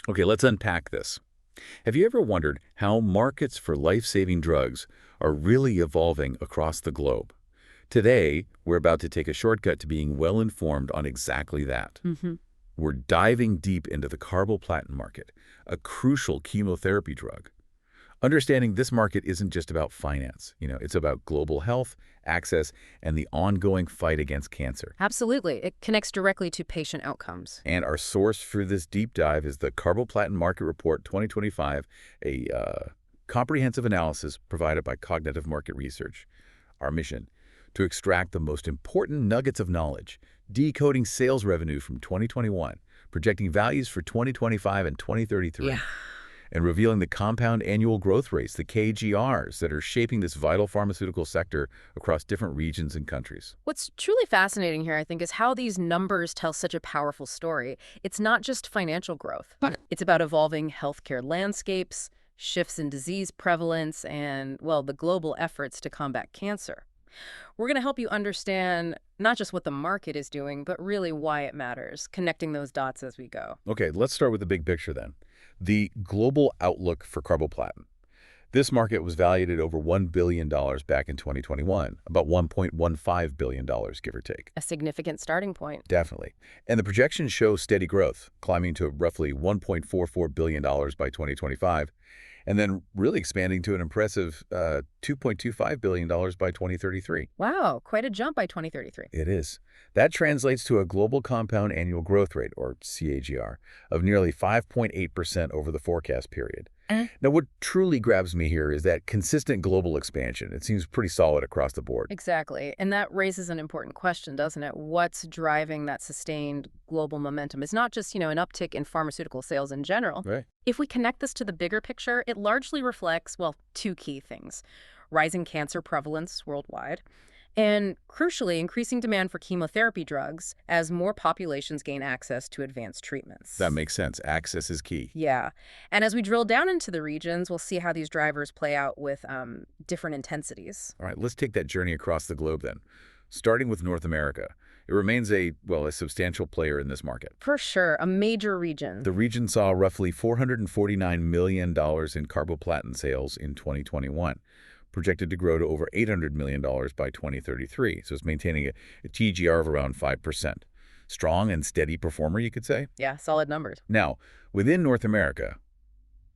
Okay, let's unpack this. Have you ever wondered how markets for life-saving drugs are really evolving across the globe? Today, we're about to take a shortcut to being well-informed on exactly that. Hmm. We're diving deep into the carboplatin market, a crucial chemotherapy drug. Understanding this market isn't just about finance. It's about global health, access, and the ongoing fight against cancer. Absolutely. It connects directly to patient outcomes. And our source for this deep dive is the Carboplatin Market Report 2025, a comprehensive analysis provided by Cognitive Market Research. Our mission, to extract the most important nuggets of knowledge, decoding sales revenue from 2021, projecting values for 2025 and Yeah. 2033, and revealing the compound annual growth rates, the KGRs, that are shaping this vital pharmaceutical sector across different regions and countries. What's truly fascinating here, I think, is how these numbers tell such a powerful story. It's not just financial growth. It's about evolving healthcare landscapes, shifts in disease prevalence, and, well, the global efforts to combat cancer. We're going to help you understand not just what the market is doing, but really why it matters, connecting those dots as we go. Okay, let's start with the big picture then. The global outlook for carboplatin. This market was valued at over $1 billion back in 2021, about $1.15 billion, give or take. A significant starting point. Definitely. And the projections show steady growth, climbing to roughly $1.44 billion by 2025, and then really expanding to an impressive $2.25 billion by 2033. Wow, quite a jump by 2033. It is. That translates to a global compound annual growth rate, or CAGR, of nearly 5.8% over the forecast period. Now, what truly grabs me here is that consistent global expansion. It seems pretty solid across the board. Exactly. And that raises an important question, doesn't it? What's driving that sustained global momentum? It's not just, an uptick in pharmaceutical sales in general. Right. If we connect this to the bigger picture, it largely reflects, well, two key things: rising cancer prevalence worldwide, and crucially, increasing demand for chemotherapy drugs as more populations gain access to advanced treatments. That makes sense. Access is key. Yeah. And as we drill down into the regions, we'll see how these drivers play out with different intensities. All right, let's take that journey across the globe then. Starting with North America. It remains a substantial player in this market. For sure, a major region. The region saw roughly $449 million in carboplatin sales in 2021, projected to grow to over $800 million by 2033. So it's maintaining a TGR of around 5%. Strong and steady performer, you could say. Yeah, solid numbers. Now, within North America,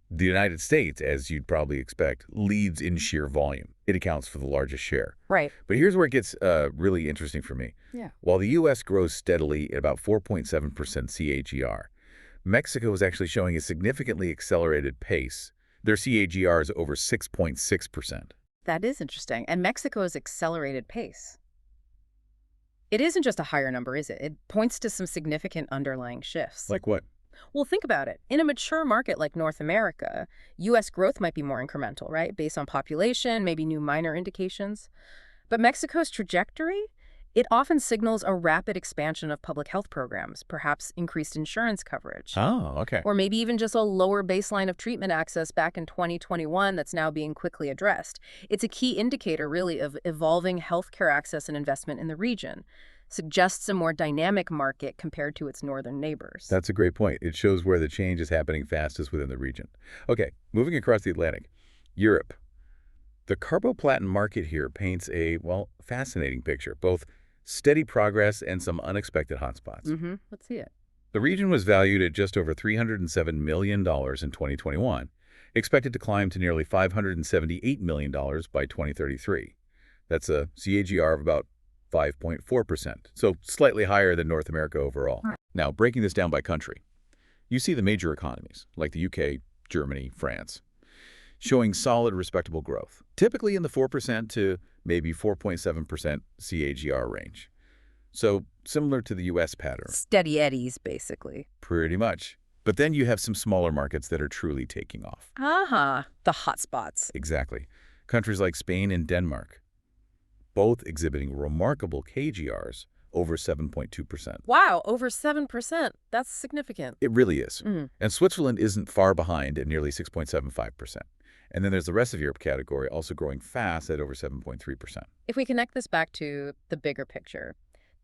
the United States, as you'd probably expect, leads in sheer volume. It accounts for the largest share. Right. But here's where it gets really interesting for me. Yeah. While the U.S. grows steadily at about 4.7% CAGR, Mexico is actually showing a significantly accelerated pace. Their CAGR is over 6.6%. That is interesting. And Mexico's accelerated pace. It isn't just a higher number, is it? It points to some significant underlying shifts. Like what? Well, think about it. In a mature market like North America, U.S. growth might be more incremental, right? Based on population, maybe new minor indications. But Mexico's trajectory, it often signals a rapid expansion of public health programs, perhaps increased insurance coverage. Oh, okay. Or maybe even just a lower baseline of treatment access back in 2021 that's now being quickly addressed. It's a key indicator, really, of evolving healthcare access and investment in the region. Suggests a more dynamic market compared to its northern neighbors. That's a great point. It shows where the change is happening fastest within the region. Okay, moving across the Atlantic. Europe. The carboplatin market here paints a, fascinating picture, both steady progress and some unexpected hotspots. Let's see it. The region was valued at just over $307 million in 2021, expected to climb to nearly $578 million by 2033. That's a CAGR of about 5.4%, so slightly higher than North America overall. Now, breaking this down by country, you see the major economies, like the UK, Germany, France, showing solid, respectable growth, typically in the 4% to maybe 4.7% CAGR range. So similar to the U.S. pattern. Steady eddies, basically. Pretty much. But then you have some smaller markets that are truly taking off. The hotspots. Exactly. Countries like Spain and Denmark, both exhibiting remarkable KGRs over 7.2%. Wow, over 7%. That's significant. It really is. And Switzerland isn't far behind at nearly 6.75%. And then there's the rest of Europe category also growing fast at over 7.3%. If we connect this back to the bigger picture,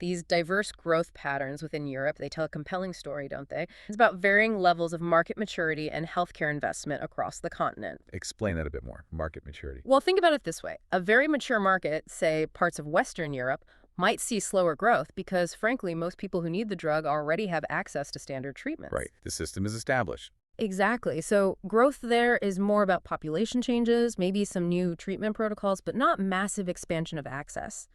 These diverse growth patterns within Europe, they tell a compelling story, don't they? It's about varying levels of market maturity and healthcare investment across the continent. Explain that a bit more. Market maturity. Well, think about it this way. A very mature market, say parts of Western Europe, might see slower growth because, frankly, most people who need the drug already have access to standard treatments. Right. The system is established. Exactly. So growth there is more about population changes, maybe some new treatment protocols, but not massive expansion of access.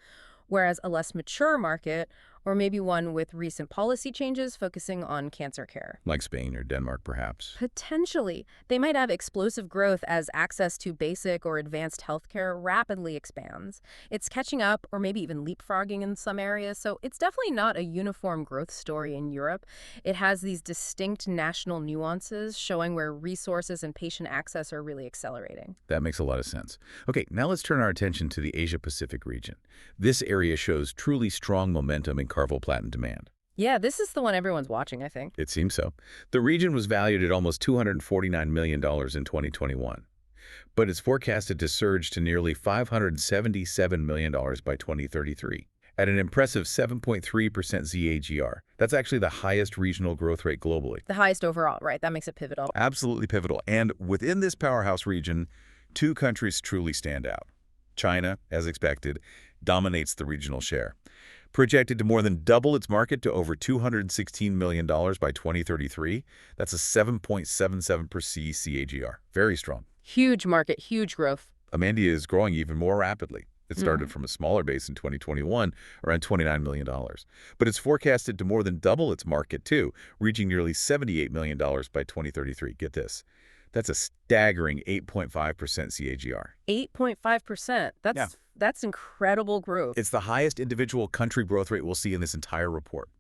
Whereas a less mature market, or maybe one with recent policy changes focusing on cancer care. Like Spain or Denmark, perhaps. Potentially, they might have explosive growth as access to basic or advanced healthcare rapidly expands. It's catching up or maybe even leapfrogging in some areas, so it's definitely not a uniform growth story in Europe. It has these distinct national nuances showing where resources and patient access are really accelerating. That makes a lot of sense. Okay, now let's turn our attention to the Asia-Pacific region. This area shows truly strong momentum in carboplatin demand. Yeah, this is the one everyone's watching, I think. It seems so. The region was valued at almost $249 million in 2021, but it's forecasted to surge to nearly $577 million by 2033, at an impressive 7.3% CAGR. That's actually the highest regional growth rate globally. The highest overall, right? That makes it pivotal. Absolutely pivotal. And within this powerhouse region, two countries truly stand out. China, as expected, dominates the regional share, projected to more than double its market to over $216 million by 2033. That's a 7.77% CAGR. Very strong. Huge market, huge growth. Amandia is growing even more rapidly. It started from a smaller base in 2021, around $29 million. But it's forecasted to more than double its market, too, reaching nearly $78 million by 2033. Get this. That's a staggering 8.5% CAGR. 8.5%. That's incredible growth. It's the highest individual country growth rate we'll see in this entire report.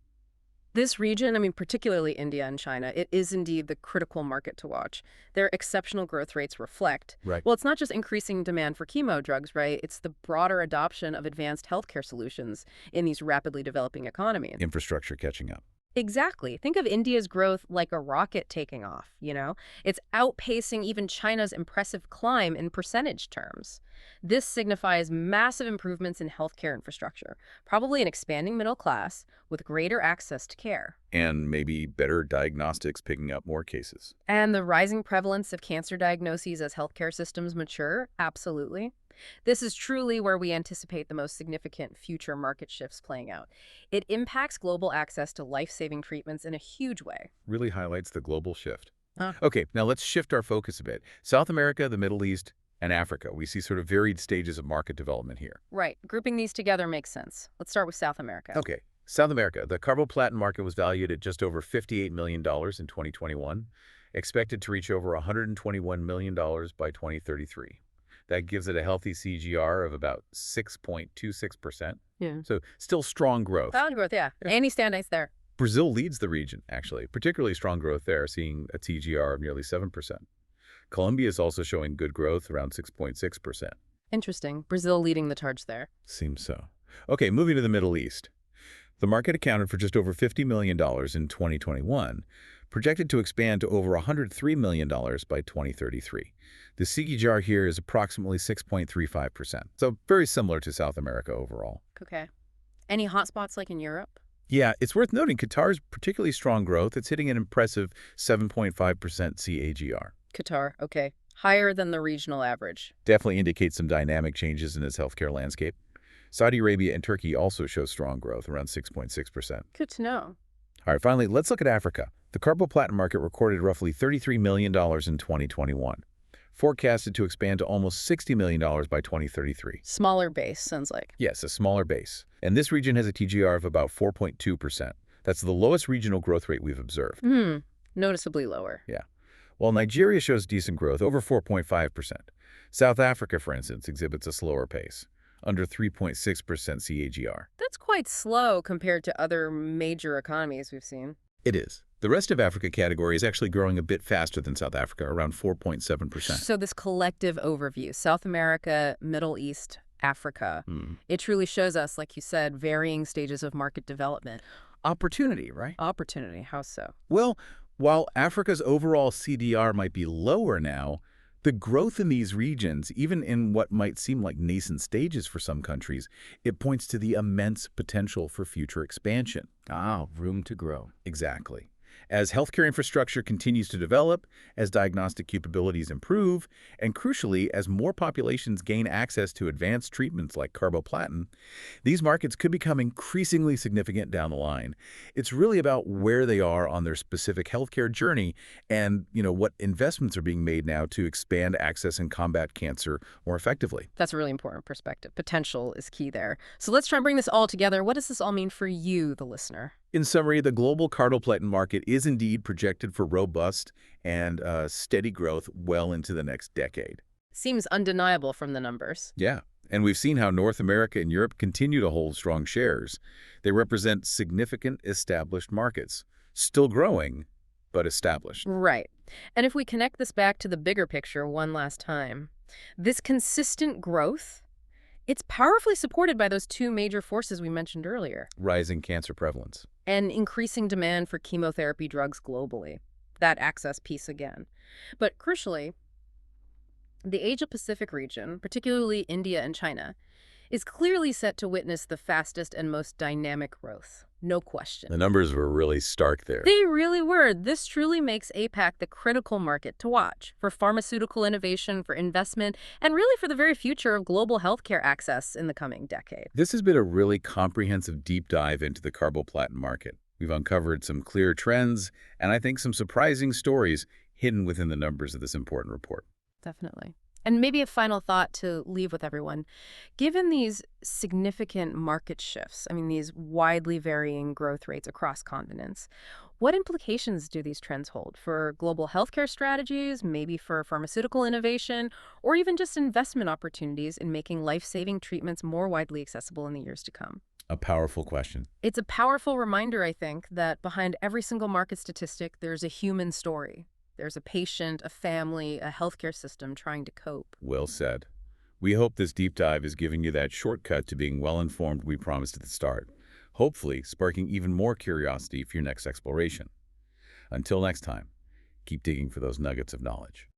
This region, I mean, particularly India and China, it is indeed the critical market to watch. Their exceptional growth rates reflect. Right. Well, it's not just increasing demand for chemo drugs, right? It's the broader adoption of advanced healthcare solutions in these rapidly developing economies. Infrastructure catching up. Exactly. Think of India's growth like a rocket taking off, you know? It's outpacing even China's impressive climb in percentage terms. This signifies massive improvements in healthcare infrastructure, probably an expanding middle class with greater access to care. And maybe better diagnostics picking up more cases. And the rising prevalence of cancer diagnoses as healthcare systems mature? Absolutely. This is truly where we anticipate the most significant future market shifts playing out. It impacts global access to life-saving treatments in a huge way. Really highlights the global shift. Huh. Okay, now let's shift our focus a bit. South America, the Middle East, and Africa. We see sort of varied stages of market development here. Right. Grouping these together makes sense. Let's start with South America. Okay, South America. The Carboplatin market was valued at just over $58 million in 2021, expected to reach over $121 million by 2033. That gives it a healthy CGR of about 6.26%. Yeah. So still strong growth. Solid growth, yeah. Any standouts there? Brazil leads the region, actually. Particularly strong growth there, seeing a TGR of nearly 7%. Colombia is also showing good growth, around 6.6%. Interesting. Brazil leading the charge there. Seems so. Okay, moving to the Middle East. The market accounted for just over $50 million in 2021, projected to expand to over $103 million by 2033. The CAGR here is approximately 6.35%, so very similar to South America overall. Okay. Any hotspots like in Europe? Yeah, it's worth noting Qatar's particularly strong growth. It's hitting an impressive 7.5% CAGR. Qatar, okay. Higher than the regional average. Definitely indicates some dynamic changes in its healthcare landscape. Saudi Arabia and Turkey also show strong growth, around 6.6%. Good to know. All right, finally, let's look at Africa. The Carboplatin market recorded roughly $33 million in 2021, forecasted to expand to almost $60 million by 2033. Smaller base, sounds like. Yes, a smaller base. And this region has a TGR of about 4.2%. That's the lowest regional growth rate we've observed. Noticeably lower. Yeah. While Nigeria shows decent growth, over 4.5%. South Africa, for instance, exhibits a slower pace, under 3.6% CAGR. That's quite slow compared to other major economies we've seen. It is. The rest of Africa category is actually growing a bit faster than South Africa, around 4.7%. So this collective overview, South America, Middle East, Africa, it truly shows us, like you said, varying stages of market development. Opportunity, right? Opportunity, how so? Well, while Africa's overall CDR might be lower now, The growth in these regions, even in what might seem like nascent stages for some countries, it points to the immense potential for future expansion. Ah, room to grow. Exactly. As healthcare infrastructure continues to develop, as diagnostic capabilities improve, and crucially, as more populations gain access to advanced treatments like carboplatin, these markets could become increasingly significant down the line. It's really about where they are on their specific healthcare journey and, what investments are being made now to expand access and combat cancer more effectively. That's a really important perspective. Potential is key there. So let's try and bring this all together. What does this all mean for you, the listener? In summary, the global carboplatin market is indeed projected for robust and steady growth well into the next decade. Seems undeniable from the numbers. Yeah, and we've seen how North America and Europe continue to hold strong shares. They represent significant established markets, still growing, but established. Right. And if we connect this back to the bigger picture one last time, this consistent growth, it's powerfully supported by those two major forces we mentioned earlier. Rising cancer prevalence. And increasing demand for chemotherapy drugs globally. That access piece again. But crucially, the Asia-Pacific region, particularly India and China, is clearly set to witness the fastest and most dynamic growth. No question. The numbers were really stark there. They really were. This truly makes APAC the critical market to watch for pharmaceutical innovation, for investment, and really for the very future of global healthcare access in the coming decade. This has been a really comprehensive deep dive into the carboplatin market. We've uncovered some clear trends, and I think some surprising stories hidden within the numbers of this important report. Definitely. And maybe a final thought to leave with everyone. Given these significant market shifts, these widely varying growth rates across continents, what implications do these trends hold for global healthcare strategies, maybe for pharmaceutical innovation, or even just investment opportunities in making life-saving treatments more widely accessible in the years to come? A powerful question. It's a powerful reminder, I think, that behind every single market statistic, there's a human story. There's a patient, a family, a healthcare system trying to cope. Well said. We hope this deep dive is giving you that shortcut to being well-informed we promised at the start, hopefully sparking even more curiosity for your next exploration. Until next time, keep digging for those nuggets of knowledge.